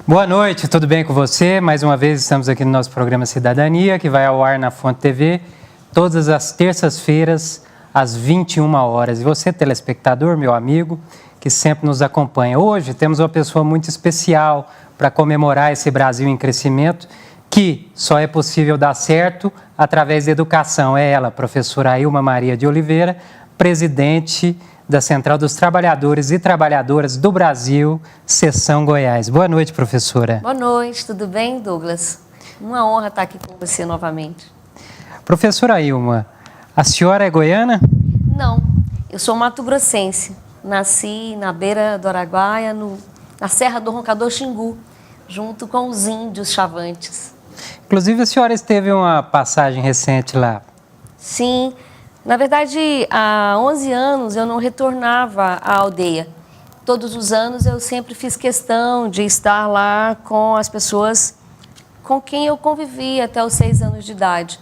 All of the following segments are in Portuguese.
Boa noite, tudo bem com você? Mais uma vez estamos aqui no nosso programa Cidadania, que vai ao ar na Fonte TV, todas as terças-feiras, às 21 horas. E você, telespectador, meu amigo, que sempre nos acompanha. Hoje temos uma pessoa muito especial para comemorar esse Brasil em crescimento, que só é possível dar certo através da educação. É ela, professora Ailma Maria de Oliveira, presidente da Central dos Trabalhadores e Trabalhadoras do Brasil, Seção Goiás. Boa noite, professora. Boa noite, tudo bem, Douglas? Uma honra estar aqui com você novamente. Professora Ailma, a senhora é goiana? Não, eu sou mato-grossense. Nasci na beira do Araguaia, na Serra do Roncador Xingu, junto com os índios chavantes. Inclusive, a senhora esteve uma passagem recente lá. Sim. Na verdade, há 11 anos eu não retornava à aldeia. Todos os anos eu sempre fiz questão de estar lá com as pessoas com quem eu convivi até os 6 anos de idade.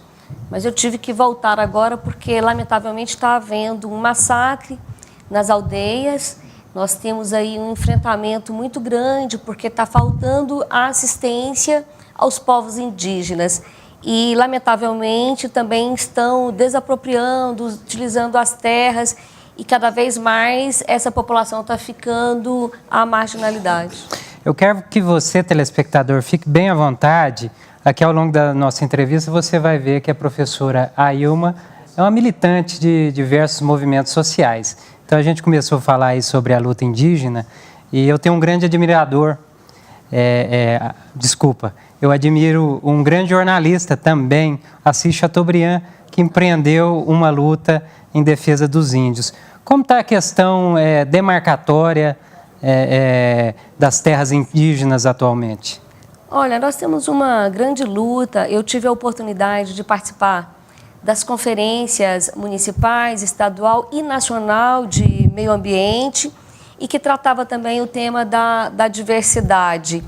Mas eu tive que voltar agora porque, lamentavelmente, está havendo um massacre nas aldeias. Nós temos aí um enfrentamento muito grande porque está faltando a assistência aos povos indígenas. E, lamentavelmente, também estão desapropriando, utilizando as terras e cada vez mais essa população está ficando à marginalidade. Eu quero que você, telespectador, fique bem à vontade. Aqui ao longo da nossa entrevista você vai ver que a professora Ailma é uma militante de diversos movimentos sociais. Então a gente começou a falar aí sobre a luta indígena e eu tenho um grande admirador, eu admiro um grande jornalista também, Assis Chateaubriand, que empreendeu uma luta em defesa dos índios. Como está a questão demarcatória das terras indígenas atualmente? Olha, nós temos uma grande luta. Eu tive a oportunidade de participar das conferências municipais, estadual e nacional de meio ambiente e que tratava também o tema da diversidade.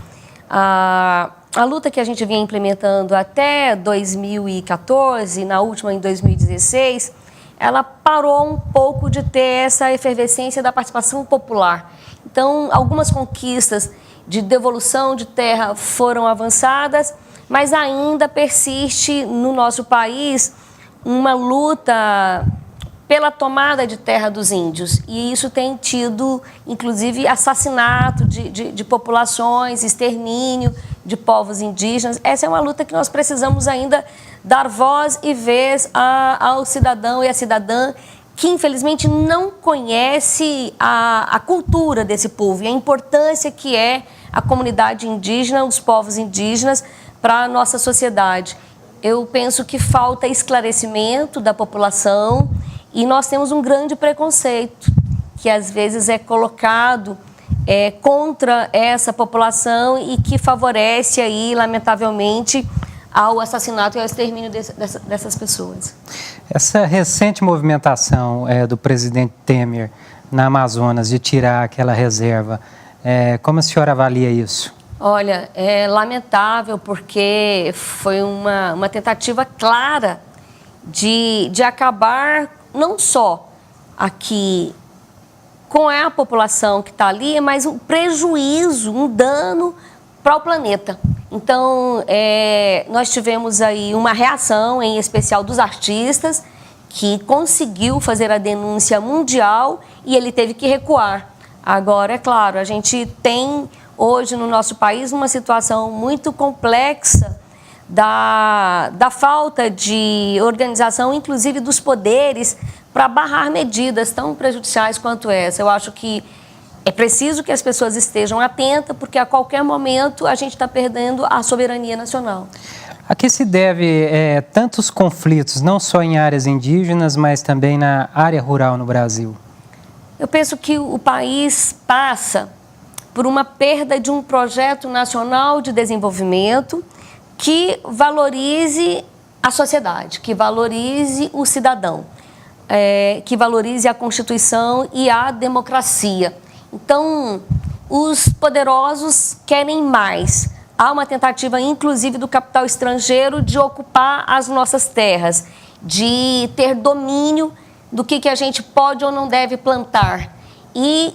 A luta que a gente vinha implementando até 2014, na última em 2016, ela parou um pouco de ter essa efervescência da participação popular. Então, algumas conquistas de devolução de terra foram avançadas, mas ainda persiste no nosso país uma luta pela tomada de terra dos índios. E isso tem tido, inclusive, assassinato de populações, extermínio de povos indígenas. Essa é uma luta que nós precisamos ainda dar voz e vez ao cidadão e à cidadã que, infelizmente, não conhece a cultura desse povo e a importância que é a comunidade indígena, os povos indígenas, para a nossa sociedade. Eu penso que falta esclarecimento da população e nós temos um grande preconceito que, às vezes, é colocado contra essa população e que favorece, aí, lamentavelmente, ao assassinato e ao extermínio dessas pessoas. Essa recente movimentação do presidente Temer na Amazonas de tirar aquela reserva, como a senhora avalia isso? Olha, é lamentável porque foi uma tentativa clara de acabar não só aqui com a população que está ali, mas um prejuízo, um dano para o planeta. Então, nós tivemos aí uma reação, em especial dos artistas, que conseguiu fazer a denúncia mundial e ele teve que recuar. Agora, é claro, a gente tem hoje no nosso país uma situação muito complexa da falta de organização, inclusive dos poderes, para barrar medidas tão prejudiciais quanto essa. Eu acho que é preciso que as pessoas estejam atentas, porque a qualquer momento a gente está perdendo a soberania nacional. A que se deve tantos conflitos, não só em áreas indígenas, mas também na área rural no Brasil? Eu penso que o país passa por uma perda de um projeto nacional de desenvolvimento que valorize a sociedade, que valorize o cidadão, que valorize a Constituição e a democracia. Então, os poderosos querem mais. Há uma tentativa, inclusive, do capital estrangeiro de ocupar as nossas terras, de ter domínio do que a gente pode ou não deve plantar. E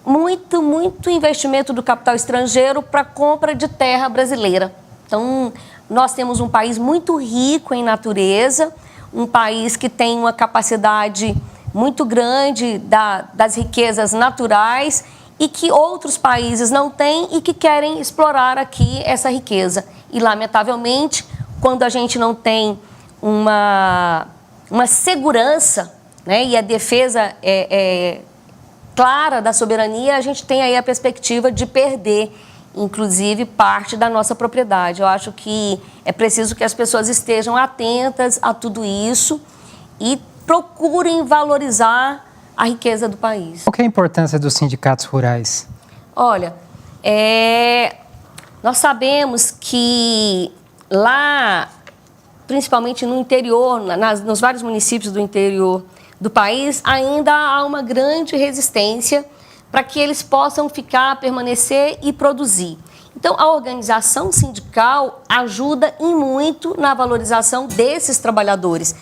muito investimento do capital estrangeiro para compra de terra brasileira. Então, nós temos um país muito rico em natureza, um país que tem uma capacidade muito grande das riquezas naturais e que outros países não têm e que querem explorar aqui essa riqueza. E, lamentavelmente, quando a gente não tem uma segurança, né, e a defesa clara da soberania, a gente tem aí a perspectiva de perder, inclusive, parte da nossa propriedade. Eu acho que é preciso que as pessoas estejam atentas a tudo isso e procurem valorizar a riqueza do país. Qual que é a importância dos sindicatos rurais? Olha, nós sabemos que lá, principalmente no interior, nos vários municípios do interior do país, ainda há uma grande resistência para que eles possam permanecer e produzir. Então, a organização sindical ajuda em muito na valorização desses trabalhadores.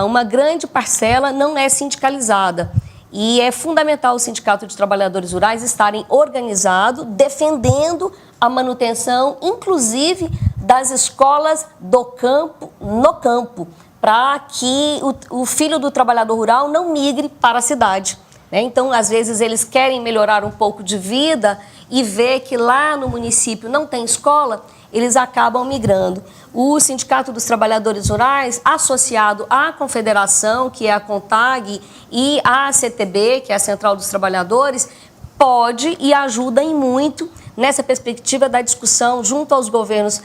Uma grande parcela não é sindicalizada e é fundamental o Sindicato de Trabalhadores Rurais estarem organizados, defendendo a manutenção, inclusive, das escolas do campo no campo, para que o filho do trabalhador rural não migre para a cidade. Então, às vezes, eles querem melhorar um pouco de vida e ver que lá no município não tem escola, eles acabam migrando. O Sindicato dos Trabalhadores Rurais, associado à Confederação, que é a CONTAG, e à CTB, que é a Central dos Trabalhadores, pode e ajuda em muito nessa perspectiva da discussão junto aos governos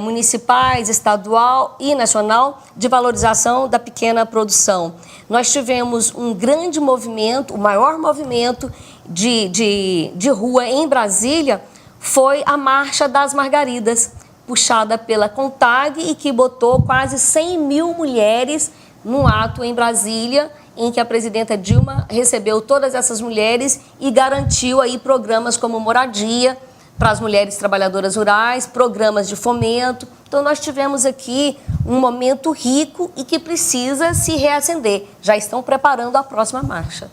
municipais, estadual e nacional de valorização da pequena produção. Nós tivemos um grande movimento, o maior movimento de rua em Brasília foi a Marcha das Margaridas, puxada pela CONTAG e que botou quase 100 mil mulheres num ato em Brasília, em que a presidenta Dilma recebeu todas essas mulheres e garantiu aí programas como moradia para as mulheres trabalhadoras rurais, programas de fomento. Então, nós tivemos aqui um momento rico e que precisa se reacender. Já estão preparando a próxima marcha.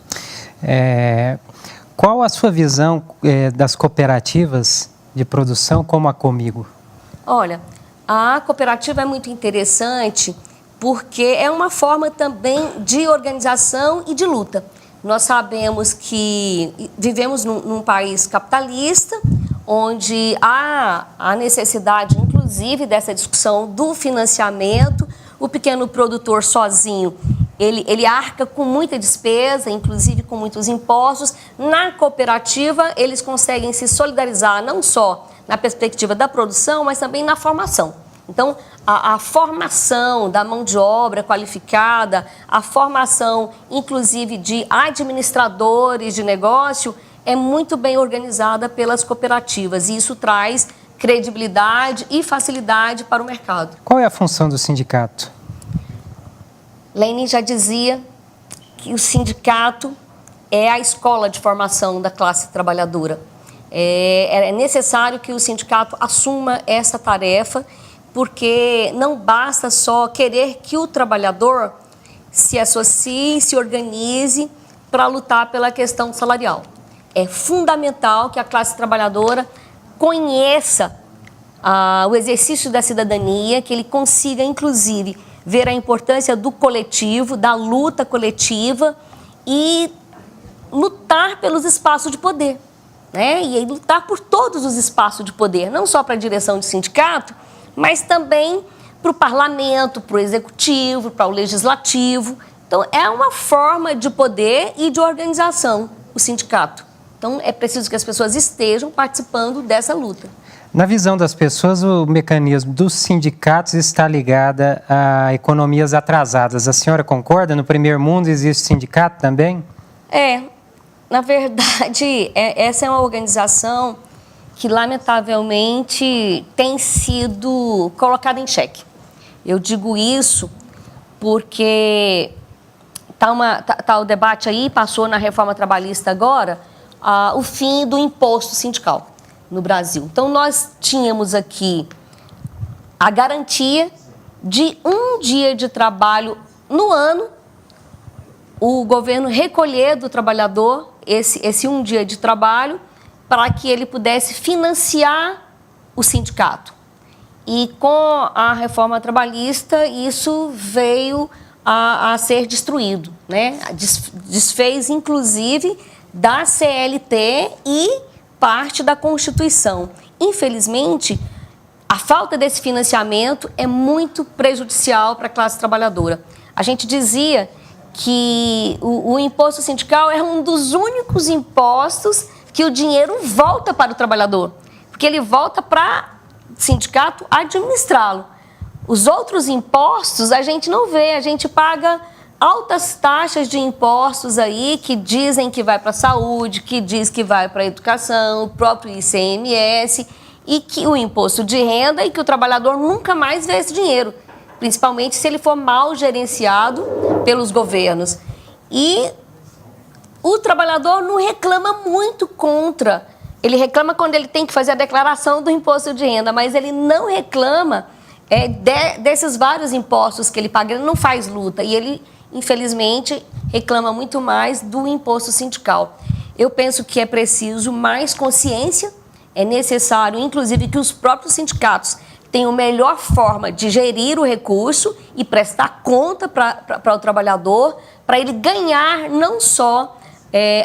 Qual a sua visão das cooperativas de produção como a Comigo? Olha, a cooperativa é muito interessante porque é uma forma também de organização e de luta. Nós sabemos que vivemos num país capitalista, onde há a necessidade, inclusive, dessa discussão do financiamento. O pequeno produtor sozinho, ele arca com muita despesa, inclusive com muitos impostos. Na cooperativa, eles conseguem se solidarizar não só na perspectiva da produção, mas também na formação. Então, a formação da mão de obra qualificada, a formação, inclusive, de administradores de negócio, é muito bem organizada pelas cooperativas e isso traz credibilidade e facilidade para o mercado. Qual é a função do sindicato? Lenin já dizia que o sindicato é a escola de formação da classe trabalhadora. É necessário que o sindicato assuma essa tarefa, porque não basta só querer que o trabalhador se associe, se organize para lutar pela questão salarial. É fundamental que a classe trabalhadora conheça o exercício da cidadania, que ele consiga, inclusive, ver a importância do coletivo, da luta coletiva e lutar pelos espaços de poder, né? E lutar por todos os espaços de poder, não só para a direção de sindicato, mas também para o parlamento, para o executivo, para o legislativo. Então, é uma forma de poder e de organização, o sindicato. Então, é preciso que as pessoas estejam participando dessa luta. Na visão das pessoas, o mecanismo dos sindicatos está ligado a economias atrasadas. A senhora concorda? No primeiro mundo existe sindicato também? Na verdade, essa é uma organização que, lamentavelmente, tem sido colocada em xeque. Eu digo isso porque tá o debate aí, passou na reforma trabalhista agora, o fim do imposto sindical no Brasil. Então, nós tínhamos aqui a garantia de um dia de trabalho no ano, o governo recolher do trabalhador esse um dia de trabalho para que ele pudesse financiar o sindicato. E com a reforma trabalhista, isso veio a ser destruído, né? Desfez, inclusive, da CLT e parte da Constituição. Infelizmente, a falta desse financiamento é muito prejudicial para a classe trabalhadora. A gente dizia que o imposto sindical é um dos únicos impostos que o dinheiro volta para o trabalhador, porque ele volta para o sindicato administrá-lo. Os outros impostos a gente não vê, a gente paga altas taxas de impostos aí que dizem que vai para a saúde, que diz que vai para a educação, o próprio ICMS, e que o imposto de renda e que o trabalhador nunca mais vê esse dinheiro, principalmente se ele for mal gerenciado pelos governos. E o trabalhador não reclama muito contra, ele reclama quando ele tem que fazer a declaração do imposto de renda, mas ele não reclama desses vários impostos que ele paga, ele não faz luta e ele, infelizmente, reclama muito mais do imposto sindical. Eu penso que é preciso mais consciência, é necessário, inclusive, que os próprios sindicatos tenham melhor forma de gerir o recurso e prestar conta para o trabalhador, para ele ganhar não só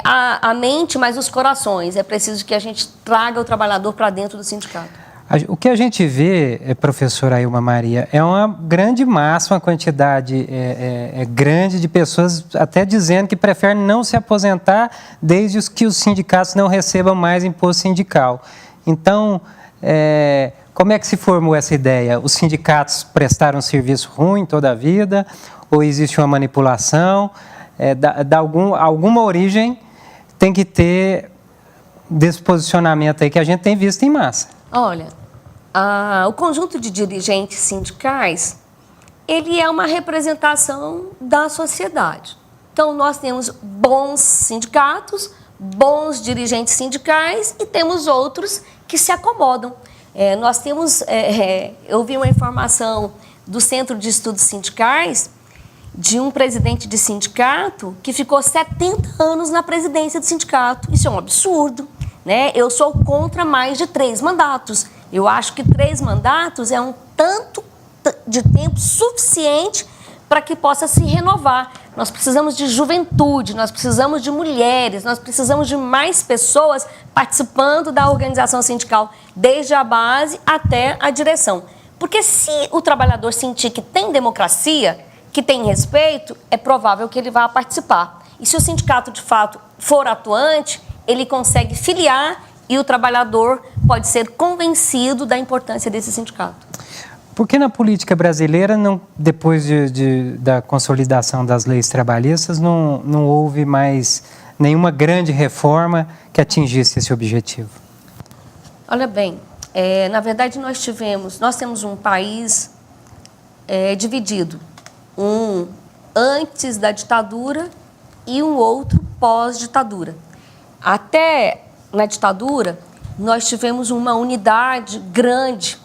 a mente, mas os corações. É preciso que a gente traga o trabalhador para dentro do sindicato. O que a gente vê, professora Ailma Maria, é uma grande massa, uma quantidade grande de pessoas até dizendo que preferem não se aposentar desde que os sindicatos não recebam mais imposto sindical. Então, como é que se formou essa ideia? Os sindicatos prestaram um serviço ruim toda a vida? Ou existe uma manipulação? Alguma origem tem que ter desse posicionamento aí que a gente tem visto em massa. Olha, o conjunto de dirigentes sindicais, ele é uma representação da sociedade. Então, nós temos bons sindicatos, bons dirigentes sindicais e temos outros que se acomodam. Nós temos, eu vi uma informação do Centro de Estudos Sindicais de um presidente de sindicato que ficou 70 anos na presidência do sindicato. Isso é um absurdo, né? Eu sou contra mais de 3 mandatos. Eu acho que 3 mandatos é um tanto de tempo suficiente para que possa se renovar. Nós precisamos de juventude, nós precisamos de mulheres, nós precisamos de mais pessoas participando da organização sindical, desde a base até a direção. Porque se o trabalhador sentir que tem democracia, que tem respeito, é provável que ele vá participar. E se o sindicato, de fato, for atuante, ele consegue filiar e o trabalhador pode ser convencido da importância desse sindicato. Por que na política brasileira, depois da consolidação das leis trabalhistas, não houve mais nenhuma grande reforma que atingisse esse objetivo? Olha bem, na verdade nós temos um país dividido. Um antes da ditadura e um outro pós-ditadura. Até na ditadura, nós tivemos uma unidade grande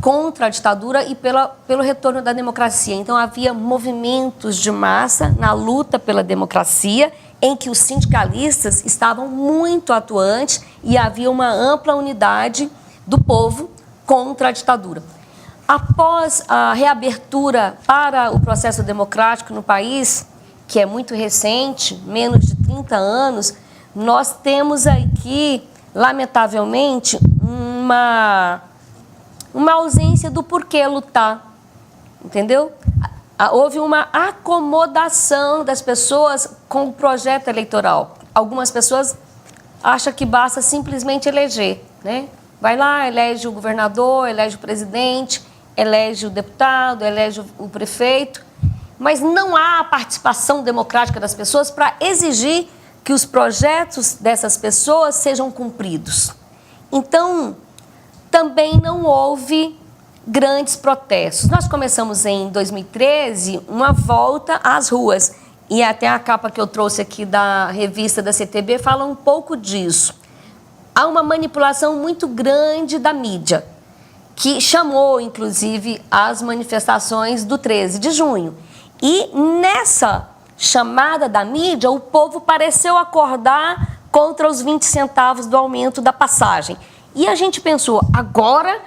contra a ditadura e pelo retorno da democracia. Então, havia movimentos de massa na luta pela democracia, em que os sindicalistas estavam muito atuantes e havia uma ampla unidade do povo contra a ditadura. Após a reabertura para o processo democrático no país, que é muito recente, menos de 30 anos, nós temos aqui, lamentavelmente, uma ausência do porquê lutar, entendeu? Houve uma acomodação das pessoas com o projeto eleitoral. Algumas pessoas acham que basta simplesmente eleger, né? Vai lá, elege o governador, elege o presidente, elege o deputado, elege o prefeito, mas não há a participação democrática das pessoas para exigir que os projetos dessas pessoas sejam cumpridos. Então, também não houve grandes protestos. Nós começamos em 2013 uma volta às ruas, e até a capa que eu trouxe aqui da revista da CTB fala um pouco disso. Há uma manipulação muito grande da mídia, que chamou, inclusive, as manifestações do 13 de junho. E nessa chamada da mídia, o povo pareceu acordar contra os 20 centavos do aumento da passagem. E a gente pensou, agora...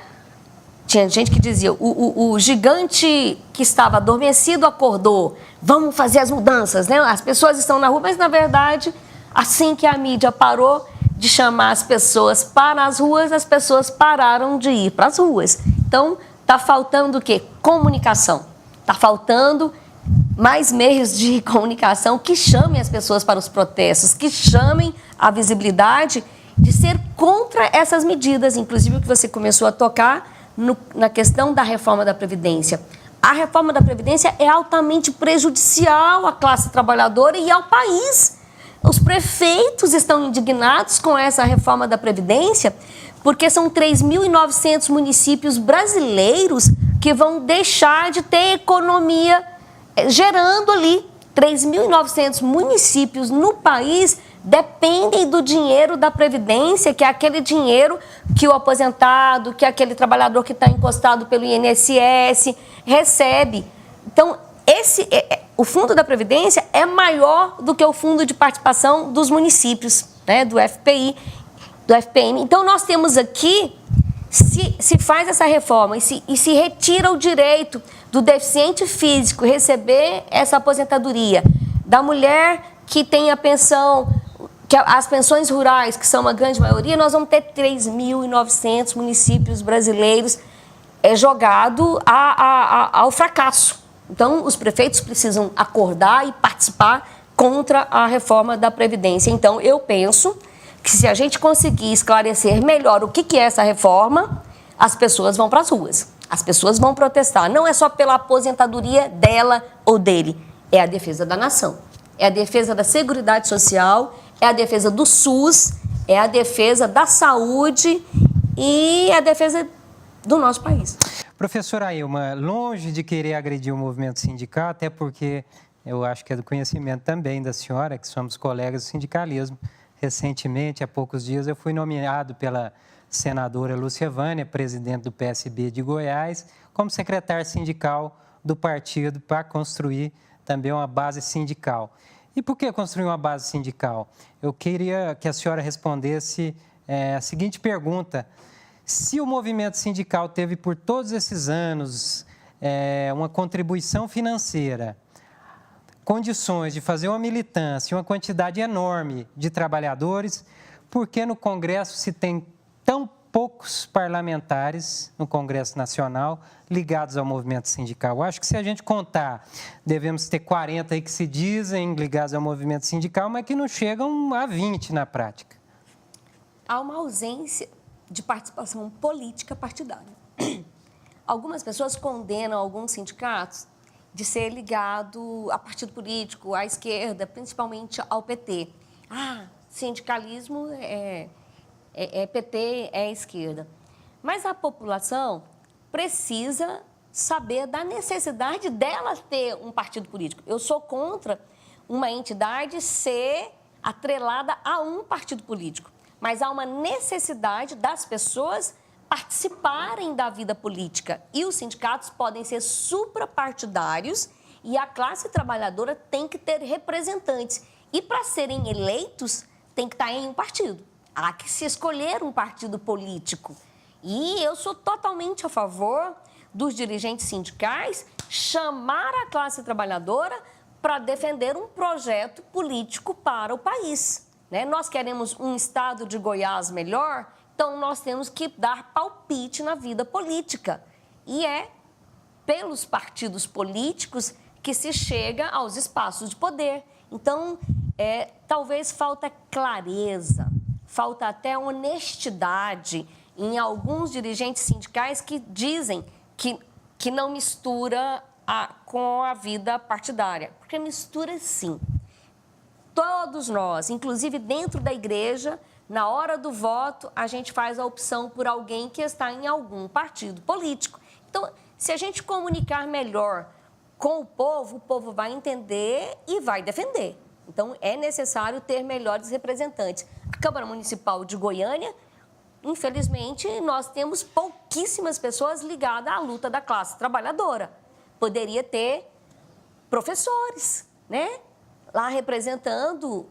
Tinha gente que dizia, o gigante que estava adormecido acordou, vamos fazer as mudanças, né? As pessoas estão na rua, mas, na verdade, assim que a mídia parou de chamar as pessoas para as ruas, as pessoas pararam de ir para as ruas. Então, está faltando o quê? Comunicação. Está faltando mais meios de comunicação que chamem as pessoas para os protestos, que chamem a visibilidade de ser contra essas medidas, inclusive o que você começou a tocar na questão da reforma da Previdência. A reforma da Previdência é altamente prejudicial à classe trabalhadora e ao país. Os prefeitos estão indignados com essa reforma da Previdência porque são 3.900 municípios brasileiros que vão deixar de ter economia gerando ali. 3.900 municípios no país dependem do dinheiro da Previdência, que é aquele dinheiro que o aposentado, que aquele trabalhador que está encostado pelo INSS recebe. Então, o fundo da Previdência é maior do que o fundo de participação dos municípios, né, do FPI, do FPM. Então, nós temos aqui, se faz essa reforma e se retira o direito do deficiente físico receber essa aposentadoria, da mulher que tem a pensão, que as pensões rurais, que são uma grande maioria, nós vamos ter 3.900 municípios brasileiros jogados ao fracasso. Então, os prefeitos precisam acordar e participar contra a reforma da Previdência. Então, eu penso que se a gente conseguir esclarecer melhor o que é essa reforma, as pessoas vão para as ruas. As pessoas vão protestar. Não é só pela aposentadoria dela ou dele. É a defesa da nação. É a defesa da Seguridade Social, é a defesa do SUS, é a defesa da saúde e a defesa do nosso país. Professora Ailma, longe de querer agredir o movimento sindical, até porque eu acho que é do conhecimento também da senhora, que somos colegas do sindicalismo. Recentemente, há poucos dias, eu fui nomeado pela senadora Lúcia Vânia, presidente do PSB de Goiás, como secretário sindical do partido para construir também uma base sindical. E por que construir uma base sindical? Eu queria que a senhora respondesse a seguinte pergunta. Se o movimento sindical teve por todos esses anos uma contribuição financeira, condições de fazer uma militância, uma quantidade enorme de trabalhadores, por que no Congresso se tem tão poucos parlamentares no Congresso Nacional ligados ao movimento sindical? Eu acho que se a gente contar, devemos ter 40 aí que se dizem ligados ao movimento sindical, mas que não chegam a 20 na prática. Há uma ausência de participação política partidária. Algumas pessoas condenam alguns sindicatos de ser ligado a partido político, à esquerda, principalmente ao PT. Sindicalismo é PT, é esquerda. Mas a população precisa saber da necessidade dela ter um partido político. Eu sou contra uma entidade ser atrelada a um partido político, mas há uma necessidade das pessoas participarem da vida política. E os sindicatos podem ser suprapartidários e a classe trabalhadora tem que ter representantes. E para serem eleitos, tem que estar em um partido. Há que se escolher um partido político. E eu sou totalmente a favor dos dirigentes sindicais chamar a classe trabalhadora para defender um projeto político para o país. Né? Nós queremos um estado de Goiás melhor, então nós temos que dar palpite na vida política. E é pelos partidos políticos que se chega aos espaços de poder. Então, talvez falta clareza, falta até honestidade em alguns dirigentes sindicais que dizem que não mistura com a vida partidária. Porque mistura sim. Todos nós, inclusive dentro da igreja, na hora do voto, a gente faz a opção por alguém que está em algum partido político. Então, se a gente comunicar melhor com o povo vai entender e vai defender. Então, é necessário ter melhores representantes. A Câmara Municipal de Goiânia, infelizmente, nós temos pouquíssimas pessoas ligadas à luta da classe trabalhadora. Poderia ter professores, né? lá representando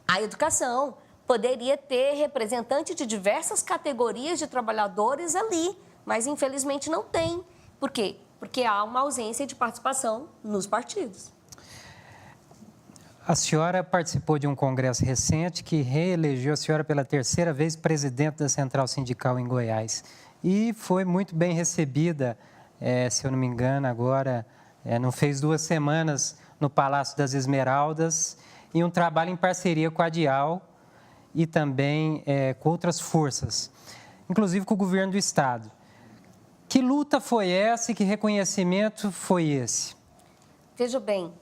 a educação. Poderia ter representante de diversas categorias de trabalhadores ali, mas infelizmente não tem. Por quê? Porque há uma ausência de participação nos partidos. A senhora participou de um congresso recente que reelegeu a senhora pela terceira vez presidente da Central Sindical em Goiás. E foi muito bem recebida, se eu não me engano, agora, não fez 2 semanas no Palácio das Esmeraldas, e um trabalho em parceria com a DIAL e também com outras forças, inclusive com o governo do Estado. Que luta foi essa e que reconhecimento foi esse? Veja bem,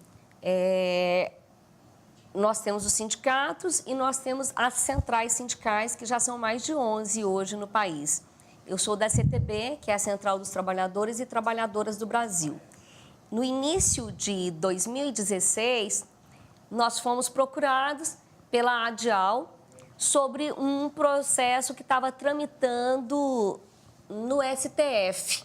nós temos os sindicatos e nós temos as centrais sindicais, que já são mais de 11 hoje no país. Eu sou da CTB, que é a Central dos Trabalhadores e Trabalhadoras do Brasil. No início de 2016, nós fomos procurados pela ADIAL sobre um processo que estava tramitando no STF.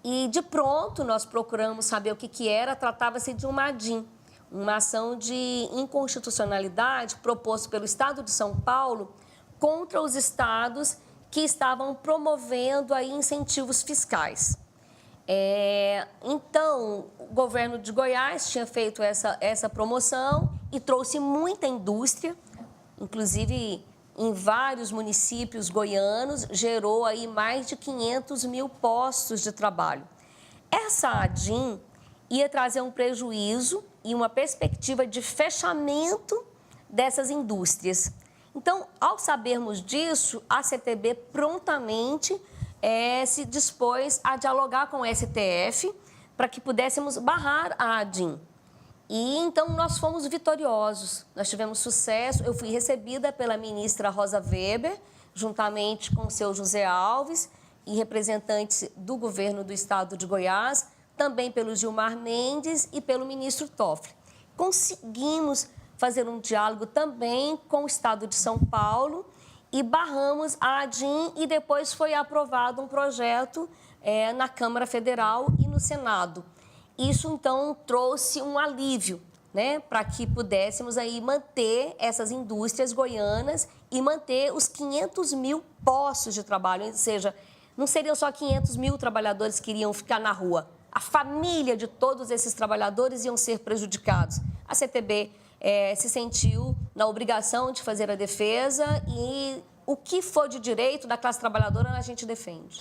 E, de pronto, nós procuramos saber o que era. Tratava-se de uma ADIM, uma ação de inconstitucionalidade proposta pelo Estado de São Paulo contra os estados que estavam promovendo aí incentivos fiscais. Então, o governo de Goiás tinha feito essa promoção e trouxe muita indústria, inclusive em vários municípios goianos, gerou aí mais de 500 mil postos de trabalho. Essa ADIM ia trazer um prejuízo e uma perspectiva de fechamento dessas indústrias. Então, ao sabermos disso, a CTB prontamente se dispôs a dialogar com o STF para que pudéssemos barrar a ADIM. E então nós fomos vitoriosos, nós tivemos sucesso. Eu fui recebida pela ministra Rosa Weber, juntamente com o seu José Alves e representantes do governo do estado de Goiás, também pelo Gilmar Mendes e pelo ministro Toffoli. Conseguimos fazer um diálogo também com o estado de São Paulo e barramos a ADIM, e depois foi aprovado um projeto na Câmara Federal e no Senado. Isso, então, trouxe um alívio, né, para que pudéssemos aí manter essas indústrias goianas e manter os 500 mil postos de trabalho, ou seja, não seriam só 500 mil trabalhadores que iriam ficar na rua. A família de todos esses trabalhadores iam ser prejudicados. A CTB se sentiu na obrigação de fazer a defesa e o que for de direito da classe trabalhadora a gente defende.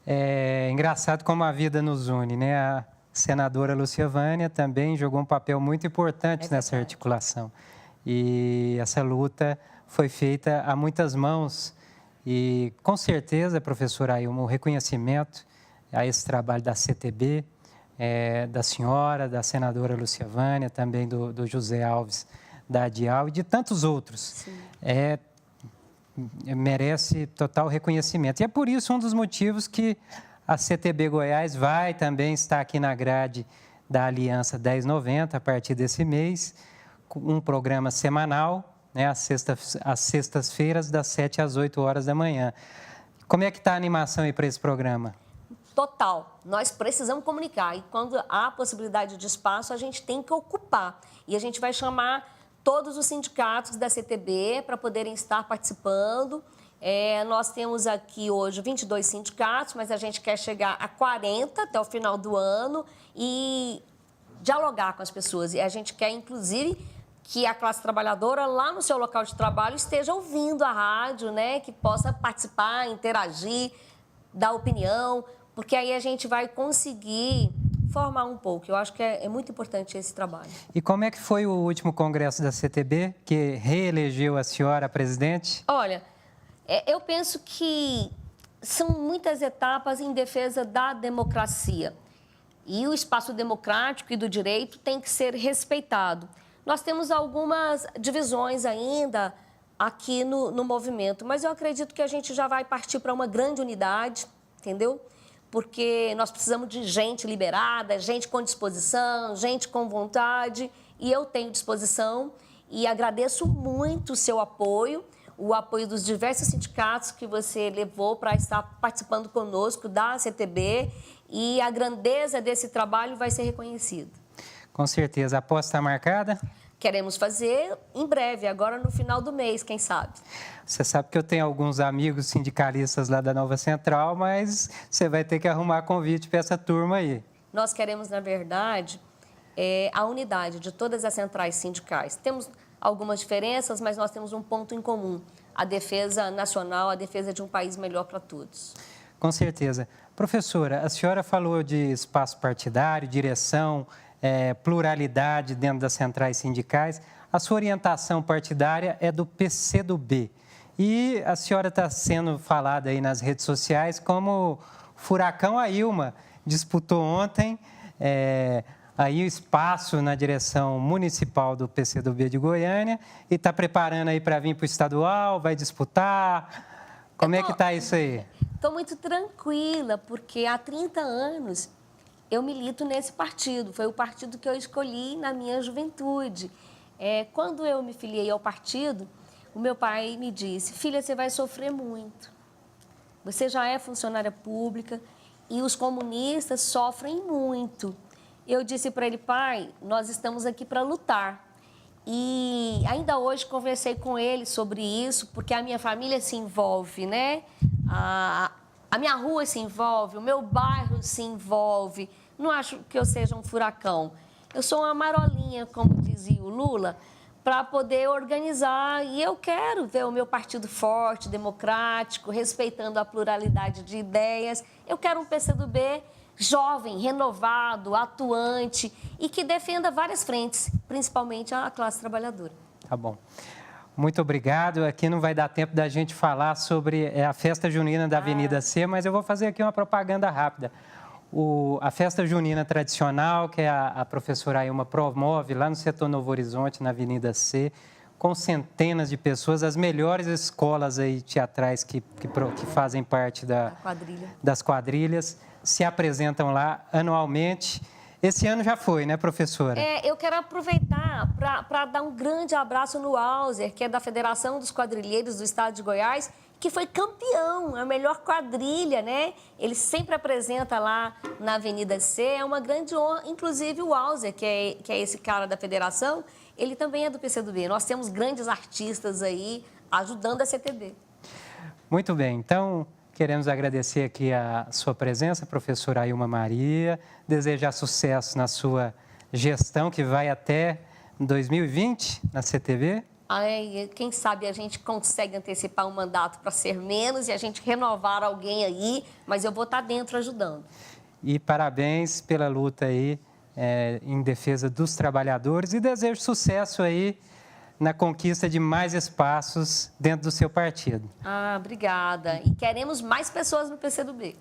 É engraçado como a vida nos une, né? A senadora Lúcia Vânia também jogou um papel muito importante nessa articulação. E essa luta foi feita a muitas mãos e, com certeza, professora Ailma, o reconhecimento a esse trabalho da CTB, da senhora, da senadora Lúcia Vânia, também do José Alves, da ADIAL e de tantos outros. Merece total reconhecimento. E é por isso um dos motivos que a CTB Goiás vai também estar aqui na grade da Aliança 1090, a partir desse mês, com um programa semanal, né, às sextas-feiras, das 7 às 8 horas da manhã. Como é que está a animação aí para esse programa? Total. Nós precisamos comunicar. E quando há possibilidade de espaço, a gente tem que ocupar. E a gente vai chamar todos os sindicatos da CTB para poderem estar participando. Nós temos aqui hoje 22 sindicatos, mas a gente quer chegar a 40 até o final do ano e dialogar com as pessoas. E a gente quer, inclusive, que a classe trabalhadora, lá no seu local de trabalho, esteja ouvindo a rádio, né? Que possa participar, interagir, dar opinião, porque aí a gente vai conseguir formar um pouco. Eu acho que é muito importante esse trabalho. E como é que foi o último congresso da CTB, que reelegeu a senhora presidente? Olha, eu penso que são muitas etapas em defesa da democracia. E o espaço democrático e do direito tem que ser respeitado. Nós temos algumas divisões ainda aqui no movimento, mas eu acredito que a gente já vai partir para uma grande unidade, entendeu? Porque nós precisamos de gente liberada, gente com disposição, gente com vontade, e eu tenho disposição e agradeço muito o seu apoio, o apoio dos diversos sindicatos que você levou para estar participando conosco da CTB, e a grandeza desse trabalho vai ser reconhecida. Com certeza. A aposta está marcada? Queremos fazer em breve, agora no final do mês, quem sabe. Você sabe que eu tenho alguns amigos sindicalistas lá da Nova Central, mas você vai ter que arrumar convite para essa turma aí. Nós queremos, na verdade, a unidade de todas as centrais sindicais. Temos algumas diferenças, mas nós temos um ponto em comum: a defesa nacional, a defesa de um país melhor para todos. Com certeza. Professora, a senhora falou de espaço partidário, direção, pluralidade dentro das centrais sindicais. A sua orientação partidária é do PCdoB. E a senhora está sendo falada aí nas redes sociais como Furacão Ailma. Disputou ontem aí o espaço na direção municipal do PCdoB de Goiânia e está preparando aí para vir para o estadual, vai disputar. Como é que está isso aí? Estou muito tranquila, porque há 30 anos eu milito nesse partido. Foi o partido que eu escolhi na minha juventude. Quando eu me filiei ao partido, o meu pai me disse: filha, você vai sofrer muito. Você já é funcionária pública e os comunistas sofrem muito. Eu disse para ele: pai, nós estamos aqui para lutar. E ainda hoje conversei com ele sobre isso, porque a minha família se envolve, né? A minha rua se envolve, o meu bairro se envolve. Não acho que eu seja um furacão. Eu sou uma marolinha, como dizia o Lula, para poder organizar. E eu quero ver o meu partido forte, democrático, respeitando a pluralidade de ideias. Eu quero um PCdoB jovem, renovado, atuante e que defenda várias frentes, principalmente a classe trabalhadora. Tá bom. Muito obrigado. Aqui não vai dar tempo da gente falar sobre a festa junina da Avenida C, mas eu vou fazer aqui uma propaganda rápida. A festa junina tradicional, que a professora Ailma promove lá no setor Novo Horizonte, na Avenida C, com centenas de pessoas, as melhores escolas aí teatrais que fazem parte das quadrilhas, se apresentam lá anualmente. Esse ano já foi, né, professora? Eu quero aproveitar para dar um grande abraço no Auser, que é da Federação dos Quadrilheiros do Estado de Goiás, que foi campeão, a melhor quadrilha, né? Ele sempre apresenta lá na Avenida C, é uma grande honra. Inclusive o Auser, que é esse cara da federação, ele também é do PCdoB. Nós temos grandes artistas aí ajudando a CTB. Muito bem, então queremos agradecer aqui a sua presença, professora Ailma Maria, desejar sucesso na sua gestão, que vai até 2020 na CTB. Quem sabe a gente consegue antecipar um mandato para ser menos e a gente renovar alguém aí, mas eu vou estar dentro ajudando. E parabéns pela luta aí em defesa dos trabalhadores e desejo sucesso aí na conquista de mais espaços dentro do seu partido. Obrigada. E queremos mais pessoas no PCdoB.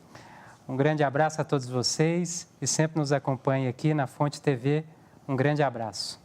Um grande abraço a todos vocês e sempre nos acompanhe aqui na Fonte TV. Um grande abraço.